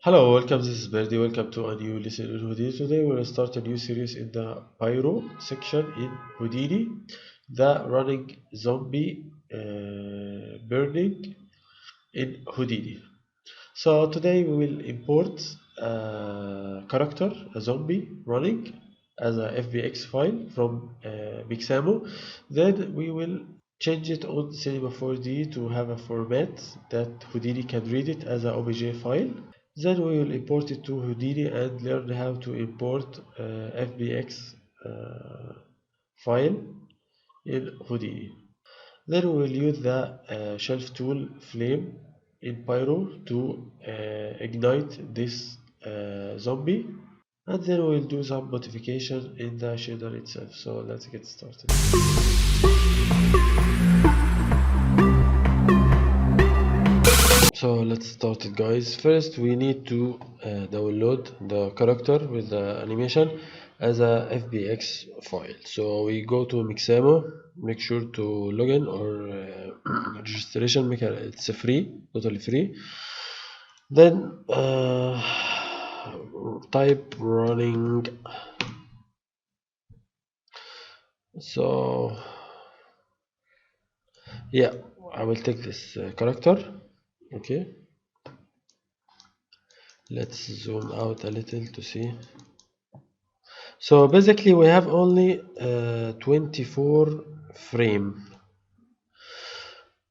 Hello, welcome. This is Birdy. Welcome to a new lesson in Houdini. Today we'll start a new series in the pyro section in Houdini, the running zombie burning in Houdini. So today we will import a character, a zombie running as a FBX file from Mixamo. Then we will change it on Cinema 4D to have a format that Houdini can read it as an OBJ file. Then we will import it to Houdini and learn how to import FBX file in Houdini. Then we will use the shelf tool flame in Pyro to ignite this zombie, and then we will do some modification in the shader itself. So let's get started. So let's start it, guys. First we need to download the character with the animation as a FBX file. So we go to Mixamo, make sure to login or registration, make it's free, totally free. Then type running. So yeah, I will take this character. Okay, let's zoom out a little to see. So basically we have only 24 frame.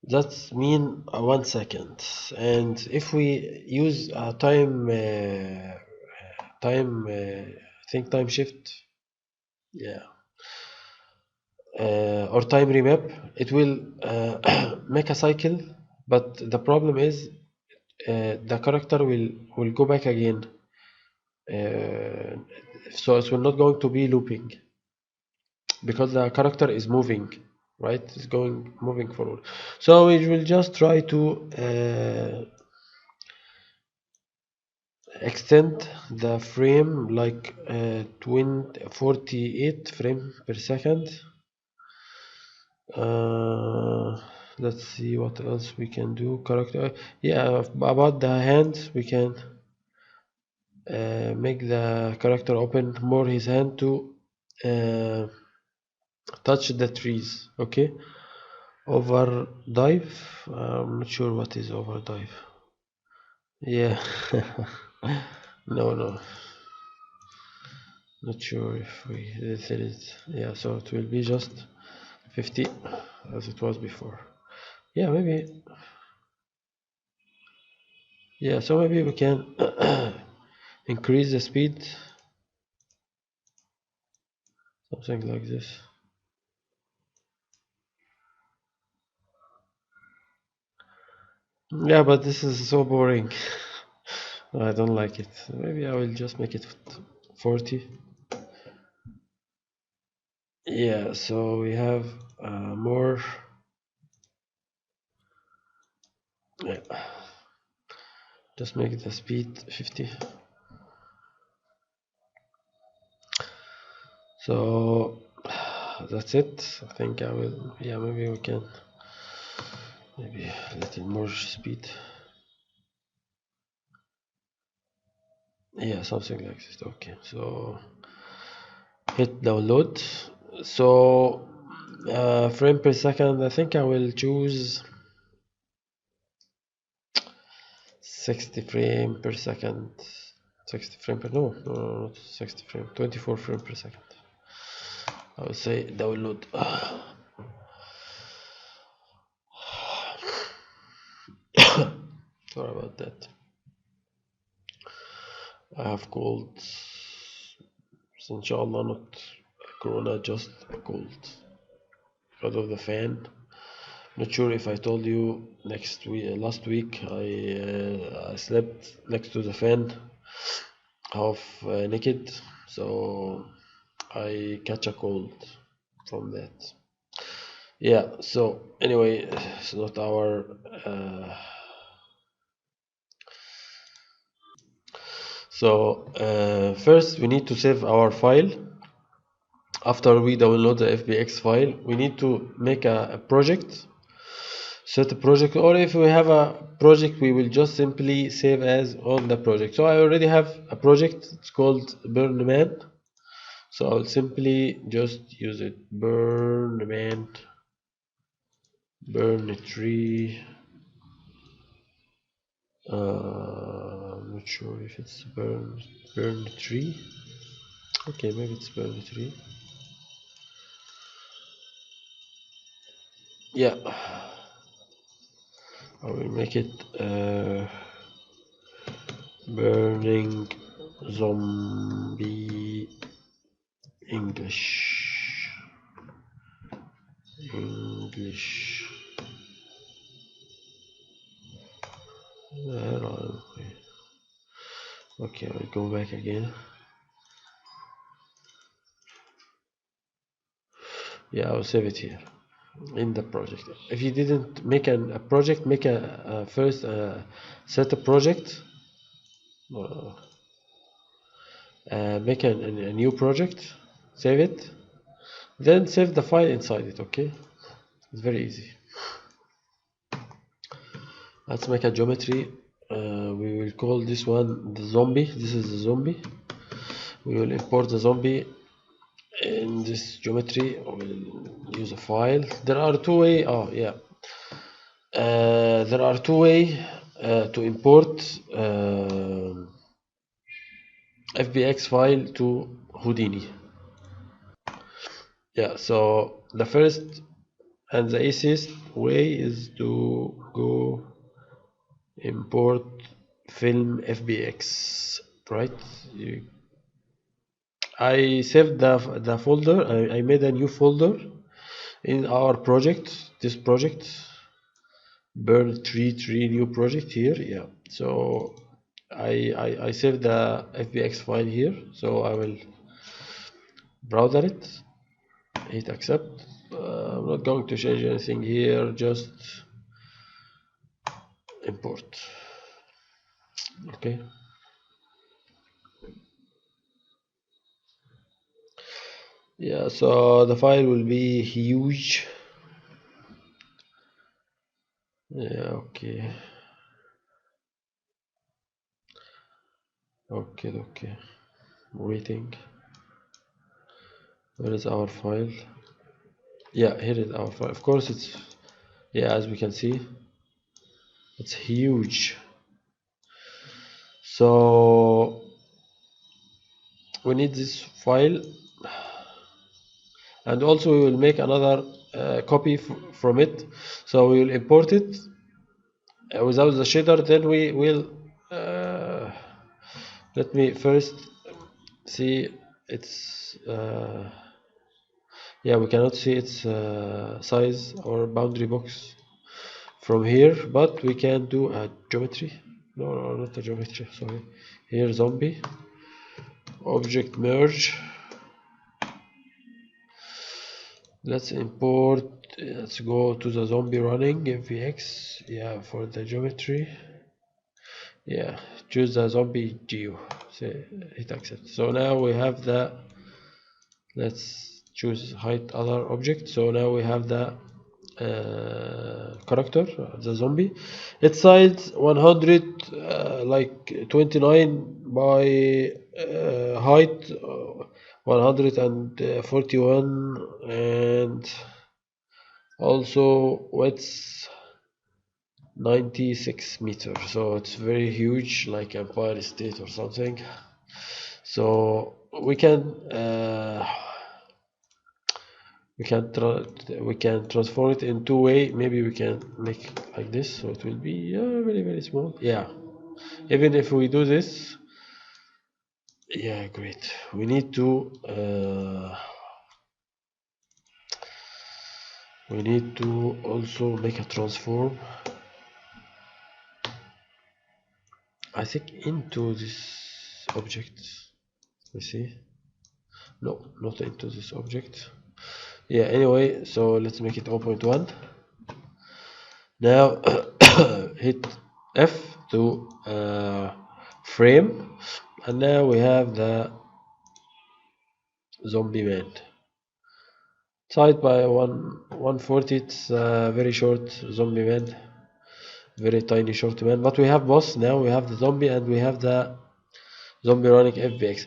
That's mean 1 second, and if we use a I think time shift, yeah, or time remap, it will make a cycle, but the problem is the character will go back again, so it will not going to be looping because the character is moving, right? It's moving forward. So we will just try to extend the frame like 48 frame per second. Let's see what else we can do. Character, yeah, about the hand, we can make the character open more his hand to touch the trees. Okay, overdive, I'm not sure what is overdive. Yeah. no, not sure if we this is, yeah, so it will be just 50 as it was before. Yeah, maybe, yeah, so maybe we can increase the speed, something like this. Yeah, but this is so boring. I don't like it. Maybe I will just make it 40. Yeah, so we have more. Yeah, just make the speed 50. So that's it. I think I will, yeah, maybe we can maybe a little more speed. Yeah, something like this. Okay, so hit download. So frame per second, I think I will choose 60 frame per second. 60 frame per, no, not 60 frame, 24 frame per second. I will say download. Sorry about that. I have cold. So inshallah not corona, just a cold because of the fan. Not sure if I told you last week I slept next to the fan half naked, so I catch a cold from that. Yeah, so anyway, it's not our first we need to save our file. After we download the FBX file, we need to make a project. set a project, or if we have a project we will just simply save as on the project. So I already have a project, it's called burn man, so I'll simply just use it. Burn man, burn tree. I'm not sure if it's burn tree. Okay, maybe it's burn tree. Yeah, I will make it burning zombie English. Where are we? Okay, I'll go back again. Yeah, I'll save it here in the project. If you didn't make a project, make a first set a project, uh, make a new project, save it, then save the file inside it. Okay, it's very easy. Let's make a geometry. We will call this one the zombie. This is the zombie. We will import the zombie in this geometry. We'll use a file. There are two ways. Oh yeah, there are two ways to import FBX file to Houdini. Yeah, so the first and the easiest way is to go import film FBX, right? I saved the folder. I made a new folder in our project, this project, burn tree new project here. Yeah, so I saved the FBX file here, so I will browser it, hit accept. I'm not going to change anything here, just import. Okay, yeah, so the file will be huge. Yeah, okay, okay, waiting. Where is our file? Yeah, here is our file. Of course it's, yeah, as we can see it's huge. So we need this file, and also we will make another copy from it. So we will import it without the shader, then we will let me first see its yeah, we cannot see its size or boundary box from here, but we can do a geometry. No, not a geometry, sorry. Here, zombie object merge. Let's import, let's go to the zombie running fvx. Yeah, for the geometry, yeah, choose the zombie geo, say hit accept. So now we have the, let's choose hide other object. So now we have the character, the zombie. Its size 100, like 29 by height 141, and also width 96 meters. So it's very huge, like Empire State or something. So we can we can transform it in two way. Maybe we can make like this, so it will be very small. Yeah, even if we do this, yeah, great. We need to also make a transform, I think, into this object. Let's see. No, not into this object. Yeah, anyway, so let's make it 0.1. Now hit F to frame, and now we have the zombie man. Side by 140. It's a very short zombie man, very tiny short man. But we have boss now. We have the zombie and we have the zombie running FBX.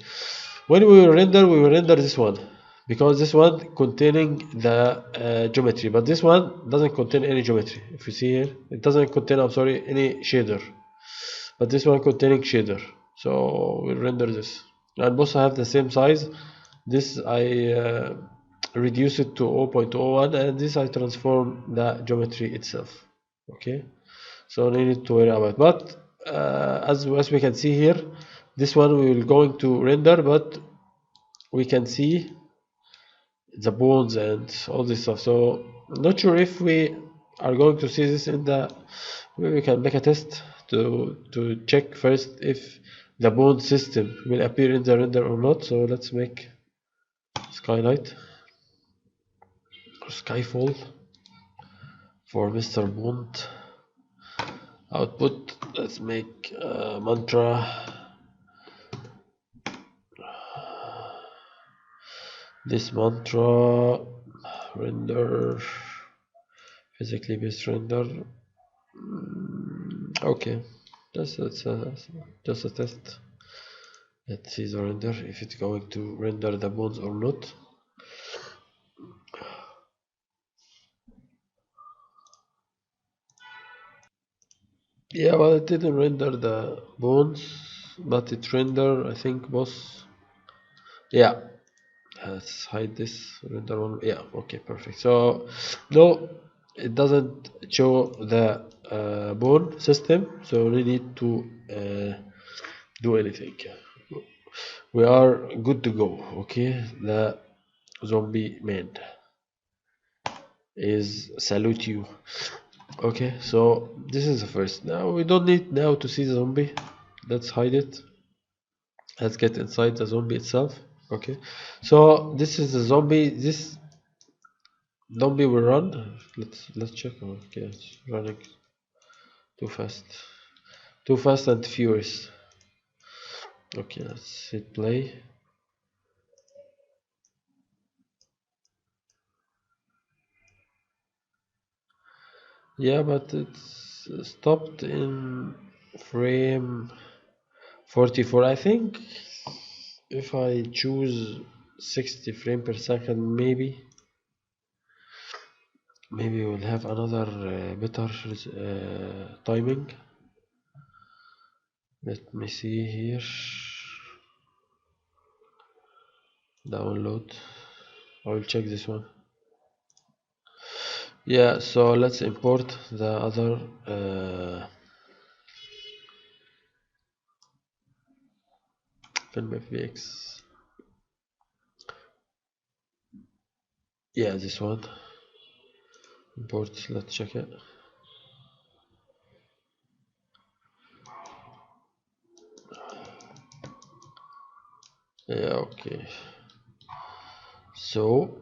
When we will render, we will render this one because this one containing the geometry, but this one doesn't contain any geometry. If you see here, it doesn't contain, I'm sorry, any shader, but this one containing shader. So we'll render this, and both have the same size. This I reduce it to 0.01, and this I transform the geometry itself. Okay, so no need to worry about. But as we can see here, this one we will going to render, but we can see the bones and all this stuff. So not sure if we are going to see this in the, we can make a test to check first if the bone system will appear in the render or not. So let's make skylight or skyfall for Mr. Bond. Output, let's make mantra. This mantra render physically based render. Okay, that's just a test. Let's see the render, if it's going to render the bones or not. Yeah, well, it didn't render the bones, but it render, I think, boss. Yeah, let's hide this render one. Yeah, okay, perfect. So no, it doesn't show the bone system, so we need to do anything. We are good to go. Okay, the zombie man is salute you. Okay, so this is the first. Now we don't need now to see the zombie. Let's hide it. Let's get inside the zombie itself. Okay, so this is the zombie. This zombie will run. Let's check. Okay, it's running too fast and furious. Okay, let's hit play. Yeah, but it's stopped in frame 44. I think if I choose 60 frame per second, maybe we'll have another better timing. Let me see here. Download. I will check this one. Yeah, so let's import the other film FBX. Yeah, this one. Import, let's check it. Yeah, okay. So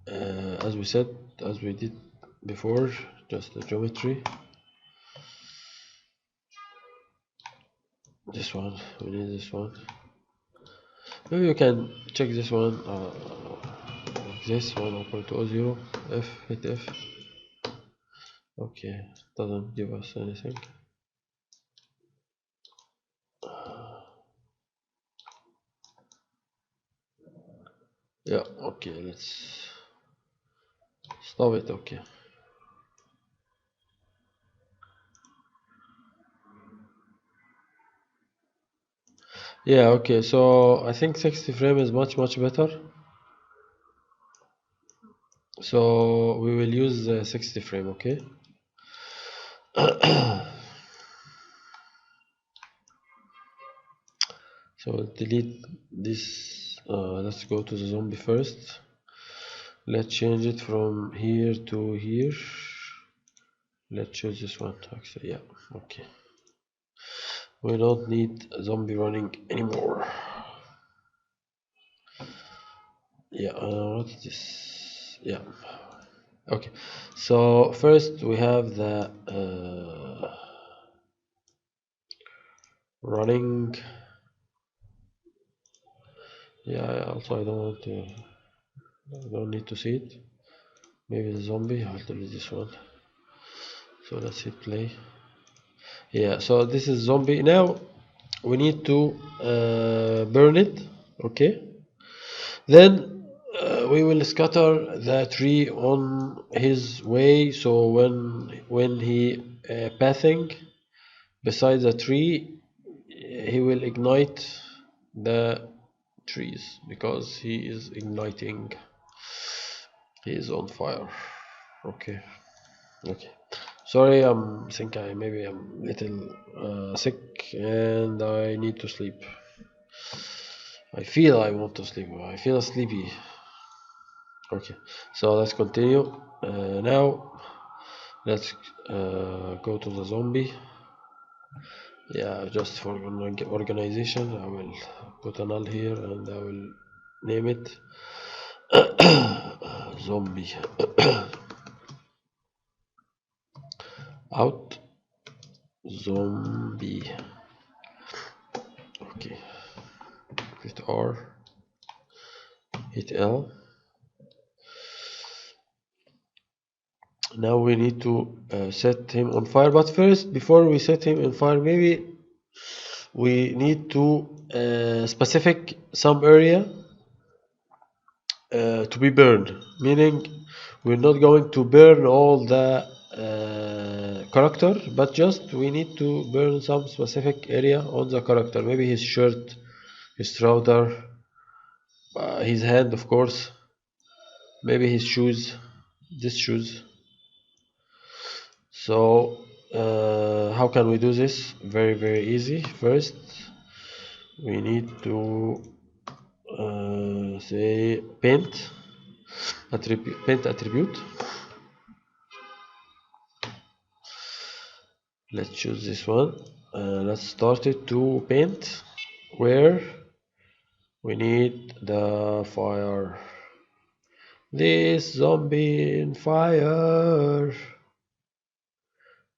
as we said, as we did before, just the geometry. This one, we need this one. Maybe you can check this one, like this 1.00 F, hit F. Okay, doesn't give us anything. Yeah, okay, let's stop it. Okay. Yeah, okay, so I think 60 frame is much better. So we will use 60 frame, okay? So delete this. Let's go to the zombie first. Let's change it from here to here. Let's choose this one. Actually, yeah, okay. We don't need a zombie running anymore. Yeah, what's this? Yeah, okay. So first we have the running. Yeah, also I don't want to I don't need to see it. Maybe the zombie. I'll delete this one. So let's hit play. Yeah, so this is zombie. Now we need to burn it. Okay. Then we will scatter the tree on his way. So when he passing beside the tree, he will ignite the trees because he is igniting. He is on fire. Okay. Okay. Sorry, think I maybe I'm little sick and I need to sleep. I feel I want to sleep. I feel sleepy. Okay, so let's continue. Now let's go to the zombie. Yeah, just for organization, I will put a null here and I will name it zombie out zombie. Okay, hit R, hit L. Now we need to set him on fire, but first, before we set him on fire, maybe we need to specific some area to be burned, meaning we're not going to burn all the character, but just we need to burn some specific area on the character, maybe his shirt, his trouser, his hand, of course, maybe his shoes, this shoes. So how can we do this? Very easy. First we need to say paint attribute. Let's choose this one. Let's start it to paint where we need the fire. This zombie in fire.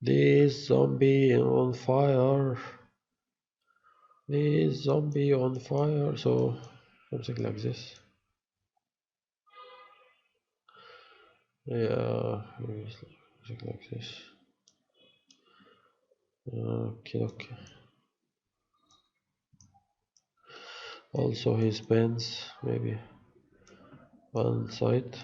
This zombie on fire. This zombie on fire. So something like this. Yeah, something like this. Okay. Also his pants, maybe one side.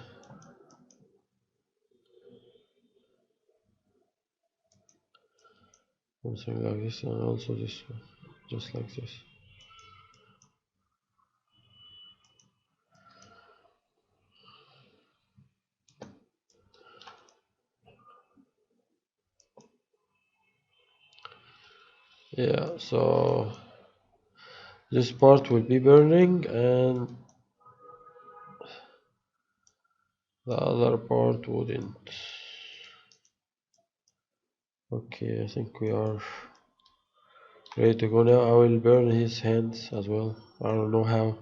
Something like this, and also this one, just like this. Yeah, so this part will be burning and the other part wouldn't. Okay, I think we are ready to go now. I will burn his hands as well. I don't know how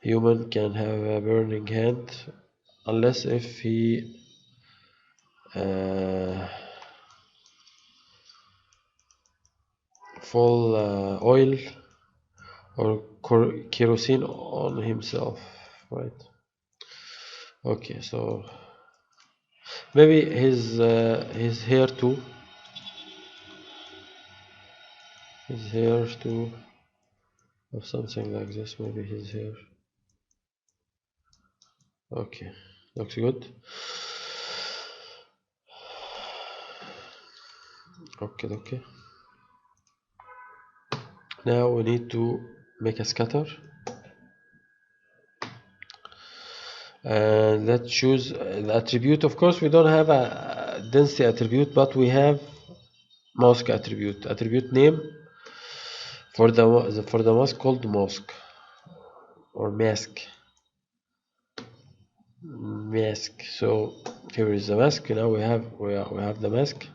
human can have a burning hand unless if he full oil or kerosene on himself, right? Okay, so maybe his hair too. His hair too, or something like this. Maybe his hair. Okay, looks good. Okay. Now we need to make a scatter. And let's choose the attribute. Of course, we don't have a density attribute, but we have mask attribute. Attribute name for the mask called mask or mask. So here is the mask. Now we have the mask.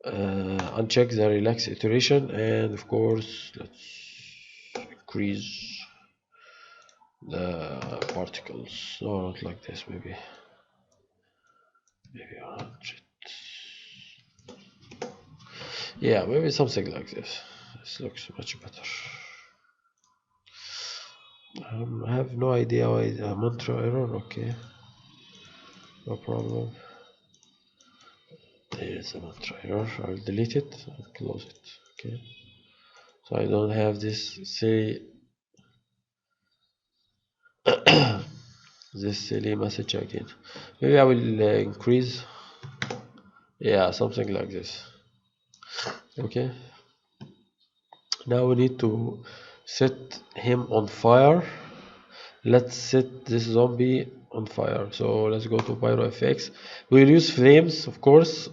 Uncheck the relax iteration, and of course let's increase the particles. No, not like this. Maybe 100. Yeah, maybe something like this. This looks much better. I have no idea why a mantra error. Okay, no problem. There is a mantra error. I'll delete it and close it. Okay, so I don't have this silly message again. Maybe I will increase. Yeah, something like this. Okay, now we need to set him on fire. Let's set this zombie on fire. So let's go to pyro fx. We'll use flames, of course.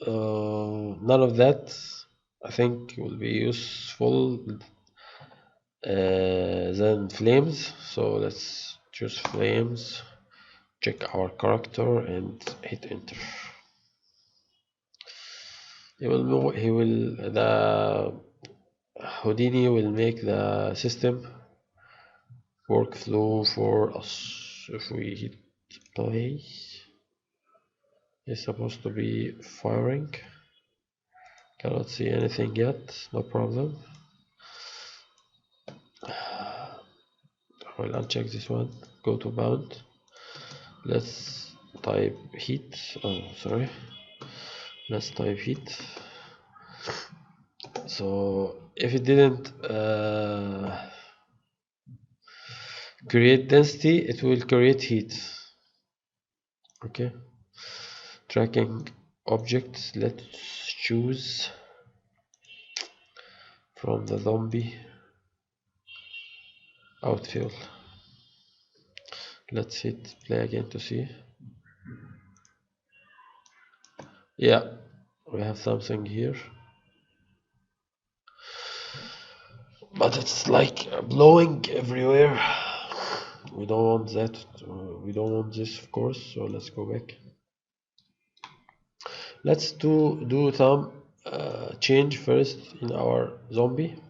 None of that I think will be useful than flames. So let's choose flames, check our character and hit enter. The Houdini will make the system workflow for us. If we hit play, it's supposed to be firing. Cannot see anything yet, no problem. I'll uncheck this one, go to bound. Let's type heat. Oh, sorry. Let's type heat. So if it didn't create density, it will create heat. Okay. Tracking objects. Let's choose from the zombie outfield. Let's hit play again to see. Yeah, we have something here, but it's like blowing everywhere. We don't want that. We don't want this, of course. So let's go back. Let's do some change first in our zombie.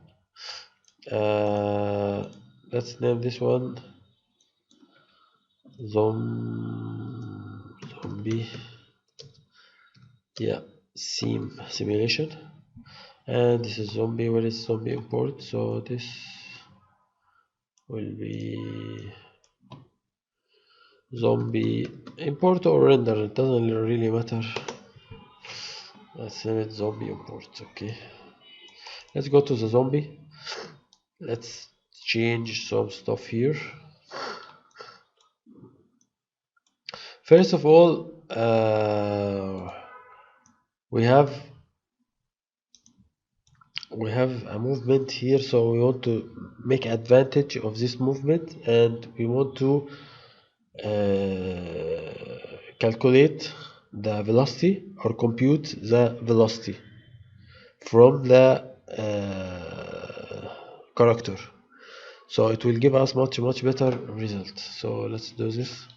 Let's name this one zombie. Yeah, simulation. And this is zombie. Where is zombie import? So this will be zombie import or render. It doesn't really matter. Let's name it zombie import. Okay. Let's go to the zombie. Let's change some stuff here. First of all, we have a movement here, so we want to make advantage of this movement, and we want to calculate the velocity or compute the velocity from the character, so it will give us much better result. So let's do this.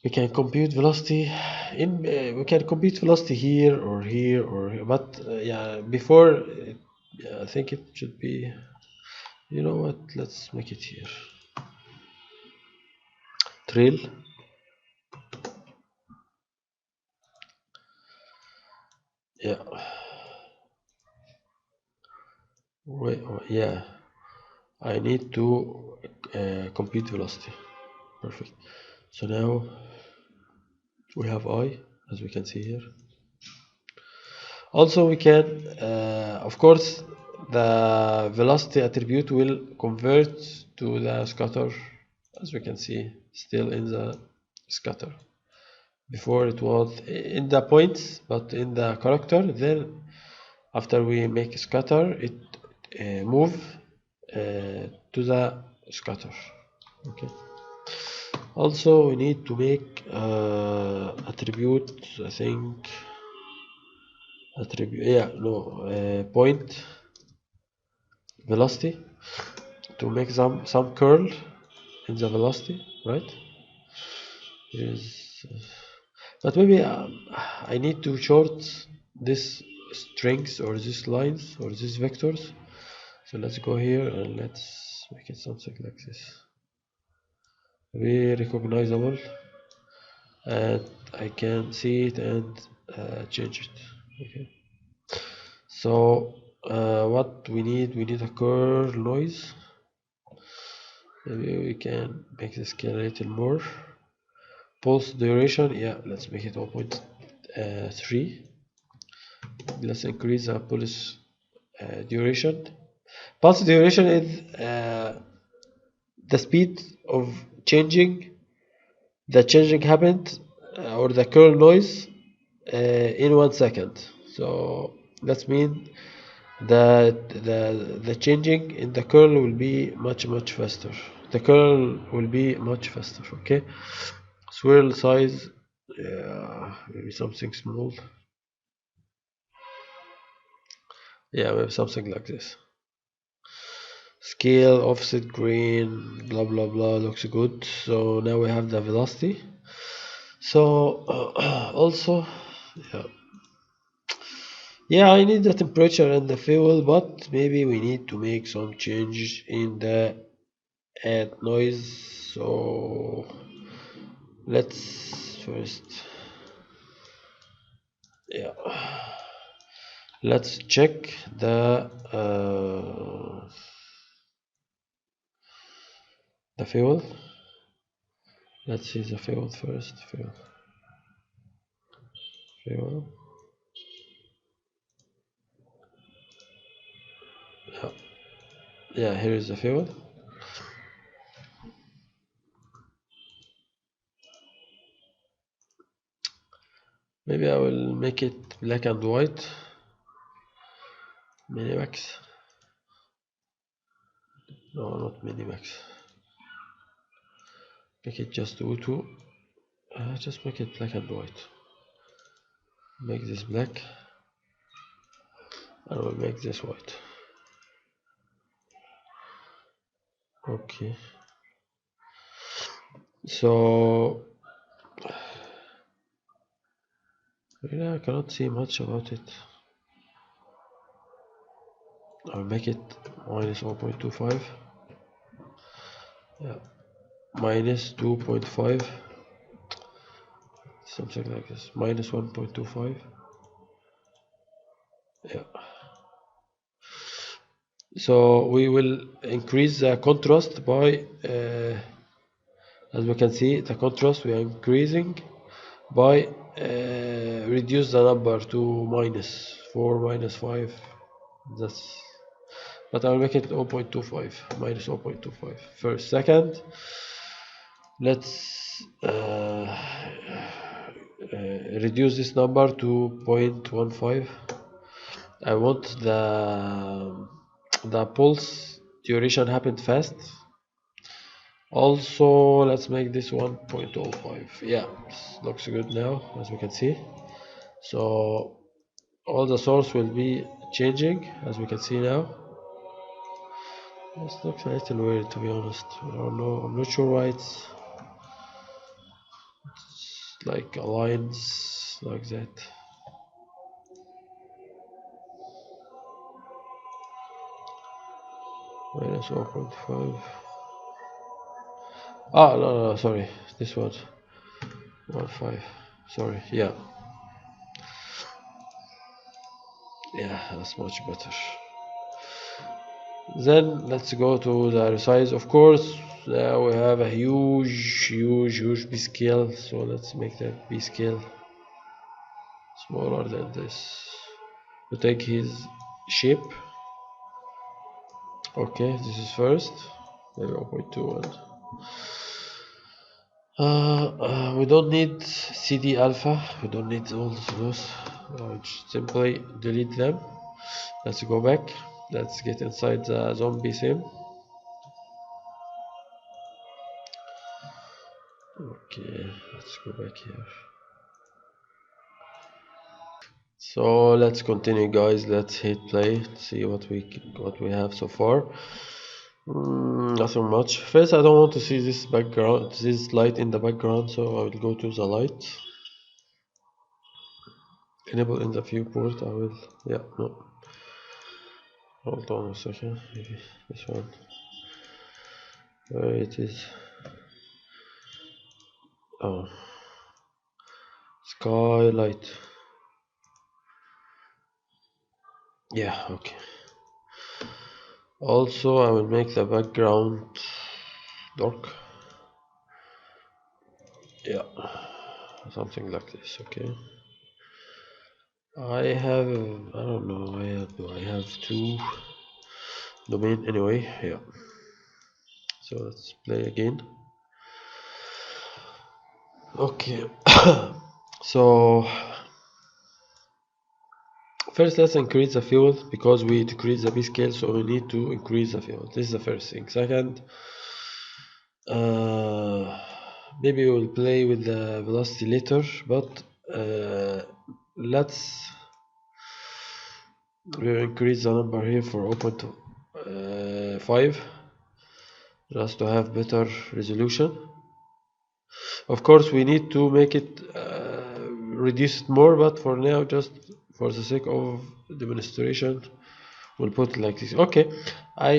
We can compute velocity we can compute velocity here or here or here, but yeah, before I think it should be, you know what, let's make it here, trail. Yeah, wait, yeah, I need to compute velocity. Perfect. So now we have I, as we can see here. Also we can of course the velocity attribute will convert to the scatter, as we can see, still in the scatter. Before it was in the points, but in the character, then after we make scatter, it move to the scatter. Okay. Also we need to make attribute, I think attribute, yeah, no, point velocity to make some curl in the velocity, right? Is but maybe I need to short this strings or these lines or these vectors. So let's go here and let's make it something like this, very recognizable, and I can see it and change it. Okay. So what we need a curl noise. Maybe we can make the scale a little more. Pulse duration, yeah, let's make it 0.3. Let's increase the pulse duration. Pulse duration is the speed of changing. The changing happened or the curl noise in 1 second. So that means that the changing in the curl will be much faster. The curl will be much faster. Okay. Swirl size, yeah, maybe something small. Yeah, maybe something like this. Scale, offset, grain, blah blah blah, looks good. So now we have the velocity. So also, yeah, yeah, I need the temperature and the fuel, but maybe we need to make some change in the add noise. So let's first, yeah, let's check the fuel. Let's see the fuel first. Fuel. Yeah, yeah. Here is the fuel. Maybe I will make it black and white. Minimax. No, not Minimax. Make it just O2. Just make it black and white. Make this black. I will make this white. Okay. So really I cannot see much about it. I'll make it minus 0.25. Yeah. Minus 2.5. Something like this. Minus 1.25. Yeah. So we will increase the contrast by as we can see the contrast we are increasing by reduce the number to minus 4 minus 5. That's, but I'll make it 0.25 minus 0.25 first. Second, let's reduce this number to 0.15. I want the pulse duration happened fast. Also, let's make this 1.05. Yeah, looks good now, as we can see. So all the source will be changing, as we can see now. This looks a little weird, to be honest. I don't know. I'm not sure why it's like aligns like that. Minus 0.5. Ah, no, sorry. This one. 1.5. Sorry. Yeah. Yeah, that's much better. Then let's go to the resize. Of course, now we have a huge B scale. So let's make that B scale smaller than this. We take his shape. Okay, this is first. Maybe 0.21. We don't need CD alpha. We don't need all those. Just simply delete them. Let's go back. Let's get inside the zombie sim. Okay, let's go back here. So let's continue, guys. Let's hit play. See what we have so far. Nothing much. First, I don't want to see this background, this light in the background. So I will go to the light. Enable in the viewport. I will. Yeah, no. Hold on a second. Maybe this one. Where it is? Oh, skylight. Yeah. Okay. Also, I will make the background dark. Yeah, something like this. Okay. I have, I don't know, do I have two domain anyway? Yeah. So let's play again. Okay. So first let's increase the fuel because we decrease the B scale, so we need to increase the fuel. This is the first thing. Second, maybe we'll play with the velocity later, but let's increase the number here for 0.5 just to have better resolution. Of course we need to make it reduce it more, but for now, just for the sake of demonstration, we'll put it like this. Okay, I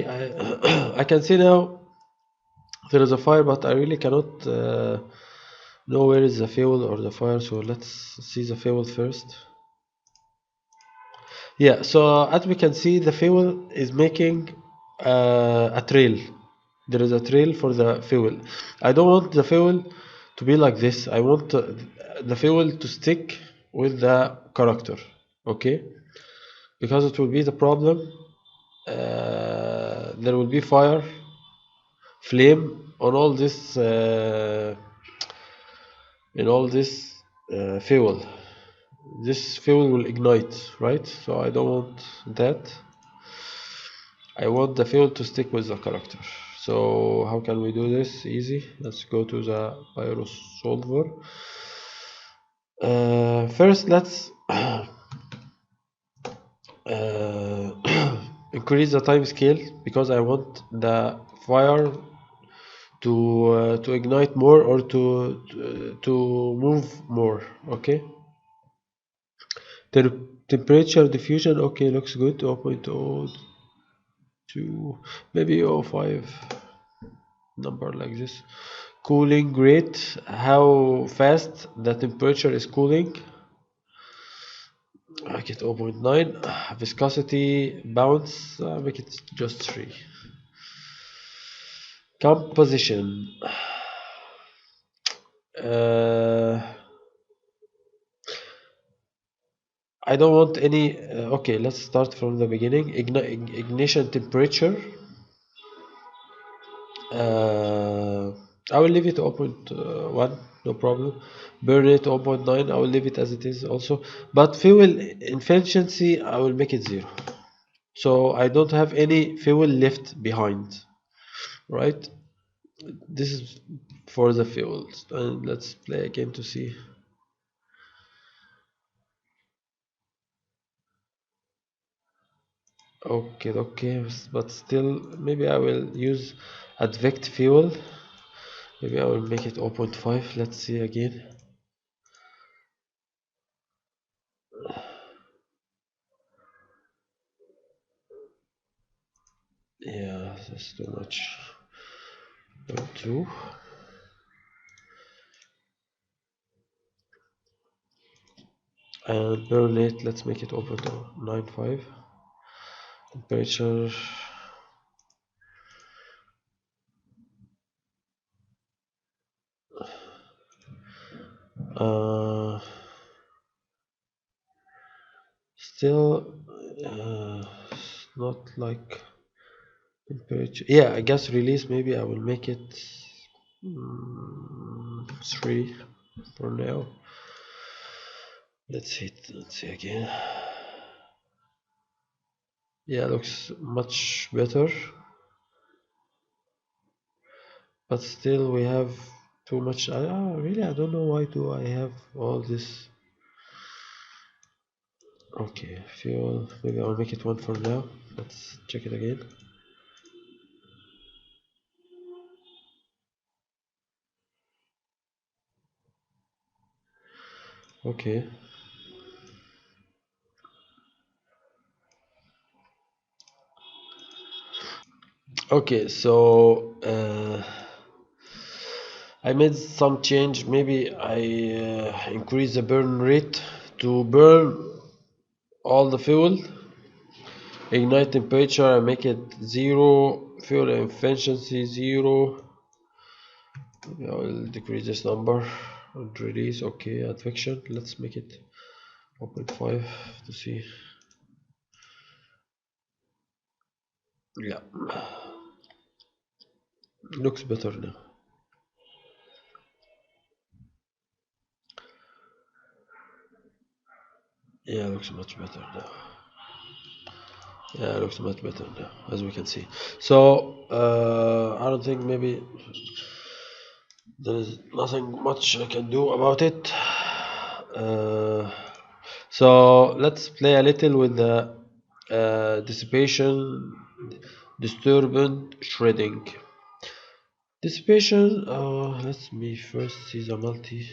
I can see now there is a fire, but I really cannot know where is the fuel or the fire, so let's see the fuel first. Yeah, so as we can see, the fuel is making a trail. There is a trail for the fuel. I don't want the fuel to be like this. I want the fuel to stick with the character, okay? Because it will be the problem. There will be fire, flame on all this, in all this fuel. This fuel will ignite, right? So I don't want that. I want the fuel to stick with the character. So how can we do this? Easy. Let's go to the pyro solver. First, let's increase the time scale because I want the fire to ignite more or to move more. Okay. Temperature diffusion. Okay, looks good. 0.02, maybe 0.5. Number like this. Cooling rate, how fast the temperature is cooling. Make it 0.9. Viscosity bounce, make it just 3. Composition, I don't want any. Okay, let's start from the beginning. Ignition temperature, I will leave it 0.1, no problem. Burn rate 0.9, I will leave it as it is also. But fuel efficiency, I will make it 0. So I don't have any fuel left behind, right? This is for the fuels. And let's play again to see. Okay, but still, maybe I will use advect fuel. Maybe I will make it 0.5. Let's see again. Yeah, that's too much. 0.2. And burn rate, let's make it 0.95. Temperature, still not like temperature. Yeah, gas release, maybe I will make it 3 for now. Let's see again. Yeah, looks much better, but still we have too much. Really, I don't know why do I have all this. Okay, fuel, maybe I'll make it 1 for now. Let's check it again. Okay. Okay, so I made some change. Maybe I increase the burn rate to burn all the fuel. Ignite temperature, I make it 0. Fuel efficiency 0. I will decrease this number and release. Okay, advection, let's make it 1.5 to see. Yeah, looks better now. Yeah, looks much better now. Yeah, it looks much better now, as we can see. So I don't think maybe there is nothing much I can do about it. So let's play a little with the dissipation, disturbance, shredding. Dissipation, let me first see the multi.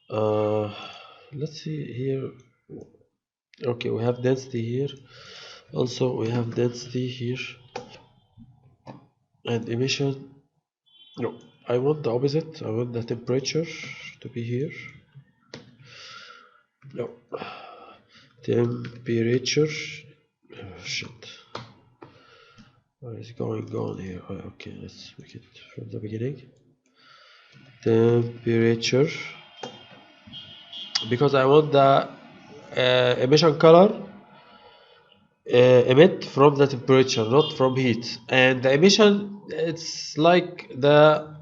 Uh, let's see here. Okay, we have density here. Also, we have density here and emission. No, I want the opposite. I want the temperature to be here. No, temperature. Oh, shit. What is going on here? Oh, okay, let's make it from the beginning. Temperature, because I want the emission color emit from the temperature, not from heat. And the emission, it's like the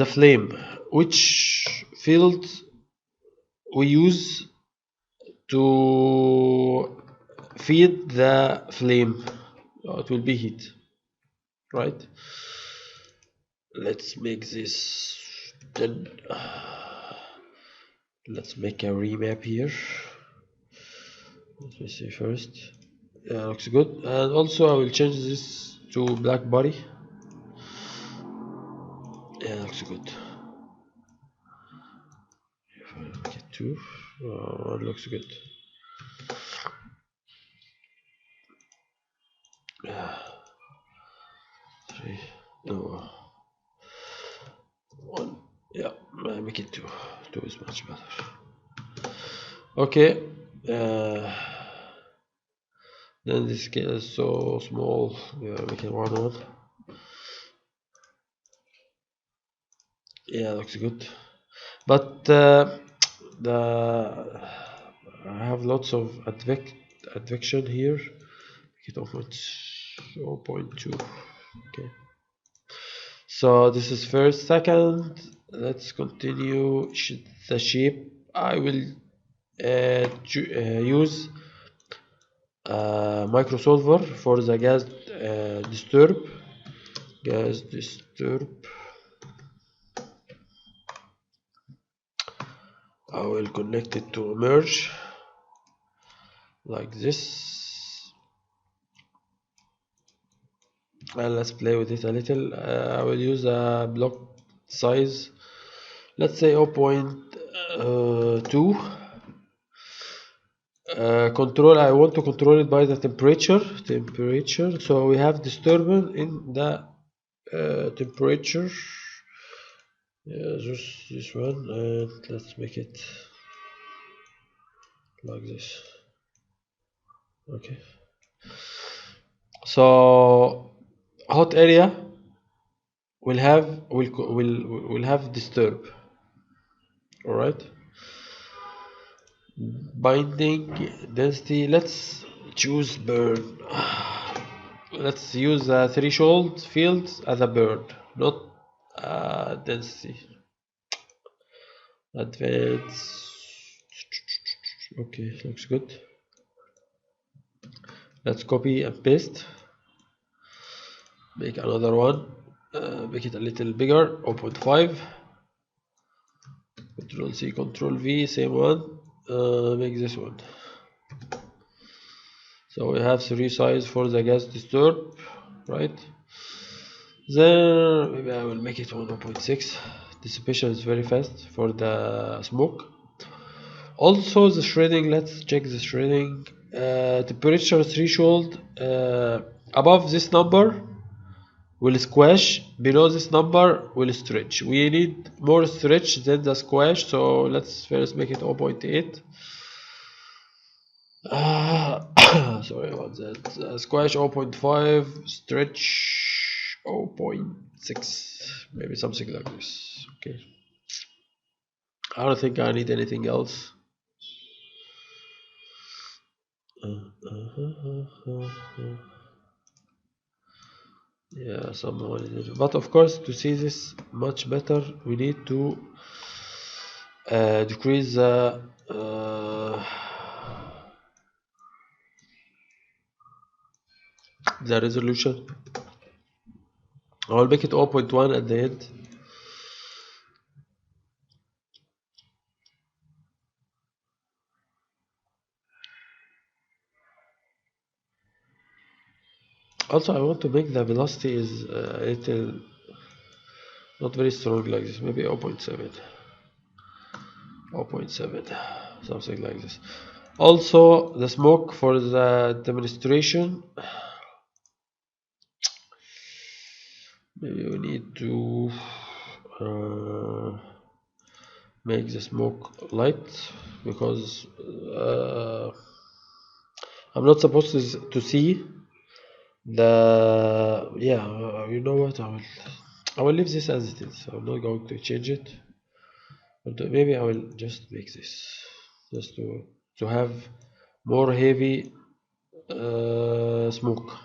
flame, which field we use to feed the flame. It will be heat, right? Let's make this. Then let's make a remap here. Let me see first. Yeah, looks good. And also I will change this to black body. Yeah, looks good. If I make it 2, it looks good. Yeah. 3, no, 1. Yeah, I make it 2. 2 is much better. Okay. Then this scale is so small. We are making 1. Yeah, looks good. But I have lots of advection here. Make it 0.2. Okay. So this is first. Second, let's continue the shape. I will use microsolver for the gas disturb. I will connect it to merge like this, and let's play with it a little. I will use a block size, let's say 0.2. Control, I want to control it by the temperature. So we have disturbance in the temperature. Yeah, just this one, and let's make it like this. Okay. So hot area will have disturb. All right. Binding density. Let's choose burn. Let's use a threshold field as a burn, not density. Advanced. Okay, looks good. Let's copy and paste. Make another one. Make it a little bigger. 0.5. Control C, Control V, same one. Make this one. So we have 3 size for the gas disturb, right? Then maybe I will make it 1.6. Dissipation is very fast for the smoke. Also the shredding, let's check the shredding. Temperature threshold above this number will squash, below this number will stretch. We need more stretch than the squash, so let's first make it 0.8. sorry about that. Squash 0.5, stretch 0.6, maybe something like this. Okay. I don't think I need anything else. Yeah, someone. But of course, to see this much better, we need to decrease the resolution. I'll make it 0.1 at the end. Also, I want to make the velocity is a little not very strong like this. Maybe 0.7, 0.7, something like this. Also, the smoke for the demonstration. Maybe we need to make the smoke light because I'm not supposed to see the you know what, I will leave this as it is. I'm not going to change it, but maybe I will just make this just to have more heavy smoke,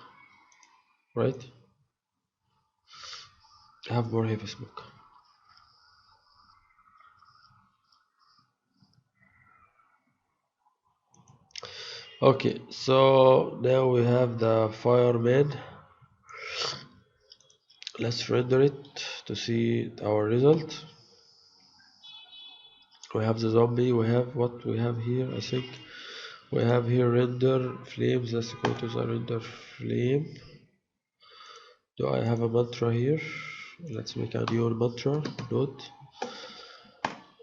right? Have more heavy smoke. Okay, so now we have the fireman. Let's render it to see our result. We have the zombie. We have what we have here. I think we have here render flames. Let's go to the render flame. Do I have a mantra here? Let's make a new mantra node.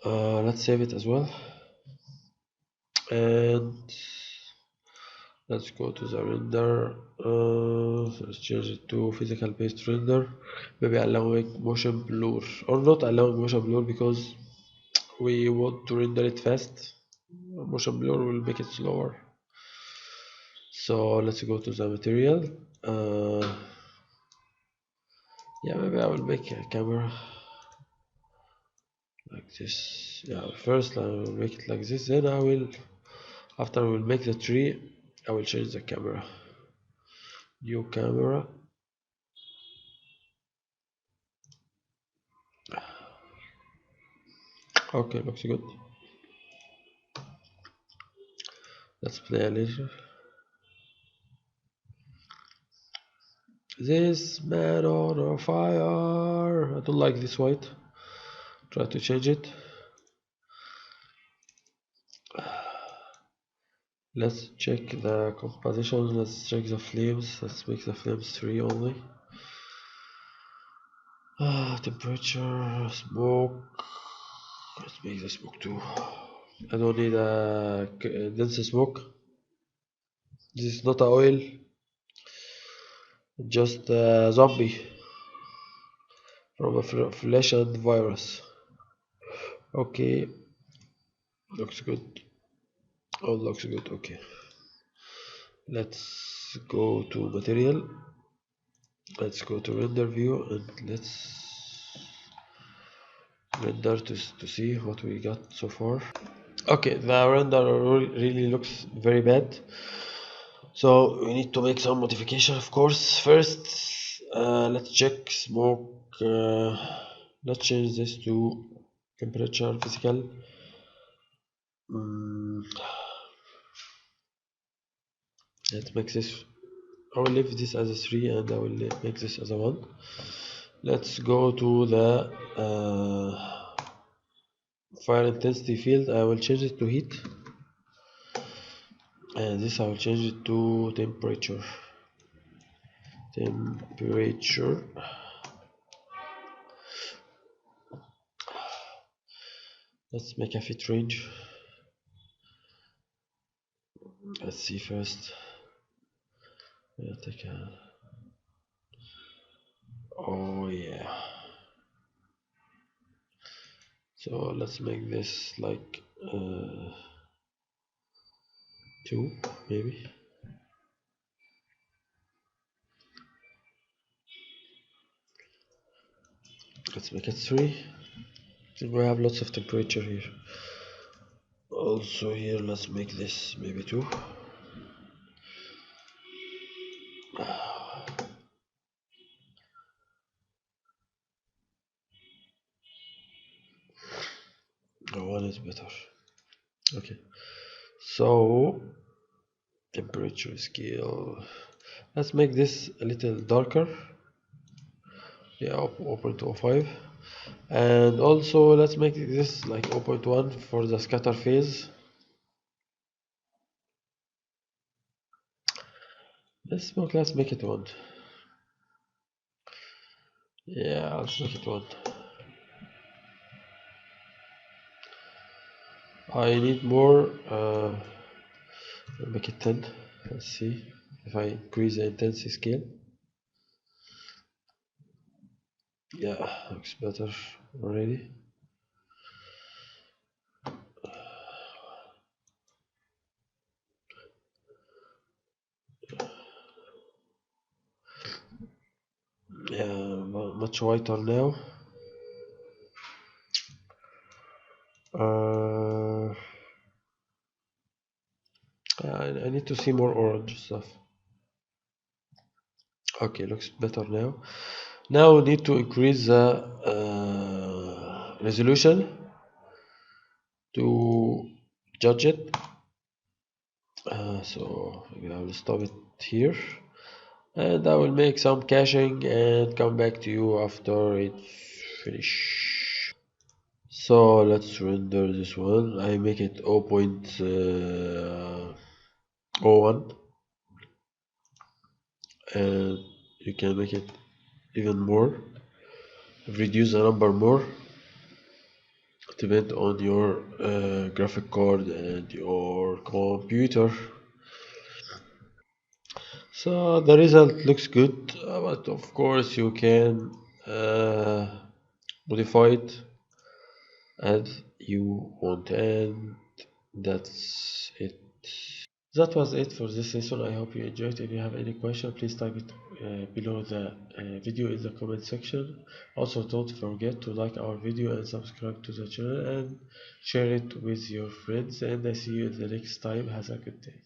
Let's save it as well, and let's go to the render. Let's change it to physical based render. Maybe allowing motion blur or not allowing motion blur because we want to render it fast. Motion blur will make it slower. So let's go to the material. Yeah, maybe I will make a camera like this. Yeah, first I will make it like this, then I will, after I will make the tree, I will change the camera. New camera. Okay, looks good. Let's play a little. This man on a fire. I don't like this white. Try to change it. Let's check the composition. Let's check the flames. Let's make the flames 3 only. Temperature, smoke. Let's make the smoke 2. I don't need a dense smoke. This is not a oil, just a zombie from a flesh and virus. Okay, looks good. Oh, looks good. Okay, let's go to material. Let's go to render view and let's render to see what we got so far. Okay, the render really looks very bad. So we need to make some modification, of course. First, let's check smoke. Let's change this to temperature physical. Let's make this. I will leave this as a 3 and I will make this as a 1. Let's go to the fire intensity field. I will change it to heat, and this I will change it to temperature. Let's make a fit range. Let's see first. Take a. Oh yeah. So let's make this like 2 maybe. Let's make it 3. We have lots of temperature here. Also here, let's make this maybe 2. Oh, 1 is better. Okay, so temperature scale. Let's make this a little darker. Yeah, 0.05. And also let's make this like 0.1 for the scatter phase. Let's make it 1. Yeah, let's make it 1. I need more. Make it 10. Let's see if I increase the intensity scale. Yeah, looks better already. Yeah, much whiter now. I need to see more orange stuff. Okay, looks better now. Now we need to increase the resolution to judge it. So maybe I will stop it here, and I will make some caching and come back to you after it's finished. So let's render this one. I make it 0.01, and you can make it even more, reduce the number more, depend on your graphic card and your computer. So the result looks good, but of course you can modify it as you want, and that's it. That was it for this session. I hope you enjoyed. If you have any question, please type it below the video in the comment section. Also, don't forget to like our video and subscribe to the channel and share it with your friends. And I see you the next time. Have a good day.